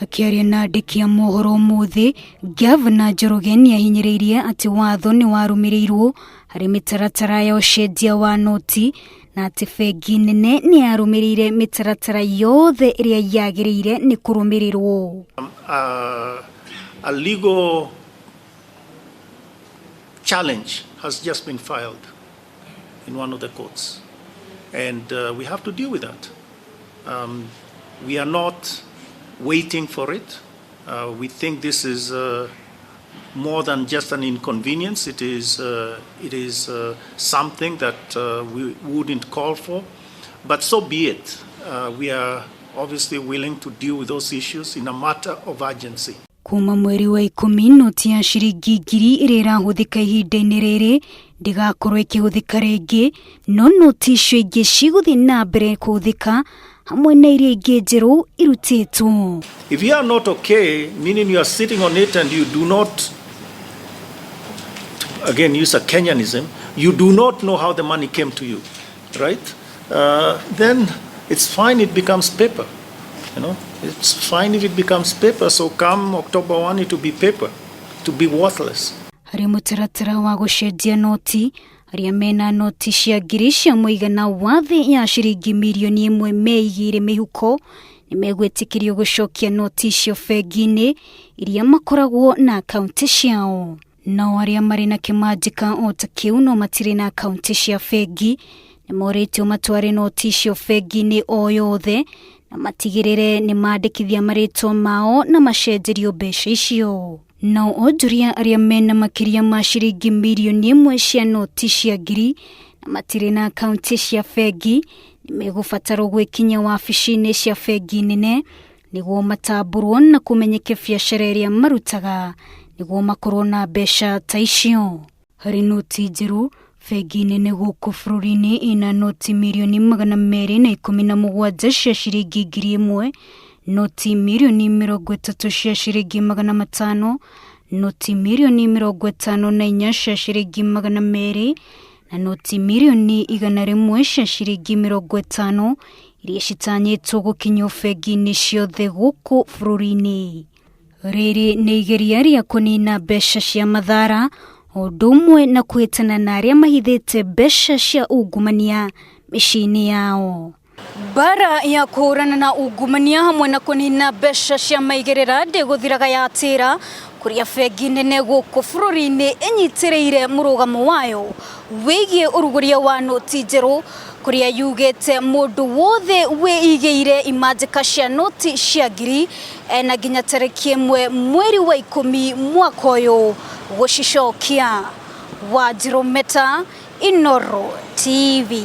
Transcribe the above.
Akiaria na andĩki a mohoro ũmũthĩ, Gavana Njoroge nĩahinyĩrĩirie atĩ watho nĩ warũmĩrĩirwo harĩ mĩtaratara ya ũcenjia wa noti na atĩ bengi nene nĩ yarũmĩrĩire mĩtaratara yothe ĩrĩa yagĩrĩire nĩ kũrũmĩrĩrwo. A legal challenge has just been filed in one of the courts, and we have to deal with that. We are not waiting for it. We think this is more than just an inconvenience. It is something that we wouldn't call for, but so be it. We are obviously willing to deal with those issues in a matter of urgency. Kuma mweri wa 10 noti ya ciringi 1000 ĩrĩa ĩrahũthĩka ihinda-inĩ rĩrĩ ndĩgakorwo ĩkĩhũthĩka rĩngĩ, no noti icio ingĩ cigũthiĩ na mbere kũhũthĩka hamwe na iria ingĩ njerũ irutĩtwo. If you are not okay, meaning you are sitting on it and you do not, again use a Kenyanism, you do not know how the money came to you, right? Then it's fine, it becomes paper. You know, it's fine if it becomes paper. So come October 1, it will be paper, to be worthless. Harĩ mũtaratara wa gũcenjia noti, arĩa mena noti cia ngiri cia mũigana wa thĩ ya ciringi mirioni 1 meigĩire mĩhuko nĩ megwĩtĩkĩrio gũcokia noti icio bengi-inĩ iria makoragwo na akaunti ciao. Nao arĩa marĩ na kĩmanjĩka o ta kĩu no matirĩ na akaunti cia bengi nĩ morĩtio matware noti icio bengi-inĩ o yothe na matigĩrĩre nĩ mandĩkithia marĩtwa mao na macenjerio mbeca icio. Nao onjoria arĩa mena makĩria ma ciringi mirioni 1 cia noti cia ngiri na matirĩ na akaunti cia bengi nĩ megũbatarwo gwĩkinya wabici-inĩ cia bengi nene nĩguo matambũrwo na kũmenyeke biacara ĩrĩa marutaga nĩguo makorwo na mbeca ta icio. Harĩ noti njerũ, bengi nene gũkũ bũrũri-inĩ ĩna noti mirioni 217 cia ciringi 1000, noti mirioni 30 cia ciringi 500, noti mirioni 54 cia ciringi 200 na noti mirioni 100 cia ciringi 50 iria citanyĩtwo gũkinywo bengi-inĩ ciothe gũkũ bũrũri-inĩ. Rĩrĩ nĩ igeria rĩa kũnina mbeca cia mathara o ũndũ ũmwe na kwĩtana na arĩa mahithĩte mbeca cia ungumania mĩciĩ-inĩ yao. Bara ya kũhũrana na ungumania hamwe na kũnina mbeca cia maigĩrĩra ndĩgũthiraga yatĩra kũrĩa bengi nene gũkũ bũrũri-inĩ ĩnyitĩrĩire mũrũgamo wayo wĩgiĩ ũrugũria wa noti njerũ, kũrĩa yugĩte mũndũ wothe wĩigĩire imanjĩka cia noti cia ngiri na nginya tarĩki 1 mweri wa 10 mwaka ũyũ gũcicokia. Wanjirũ Meta, Inooro TV.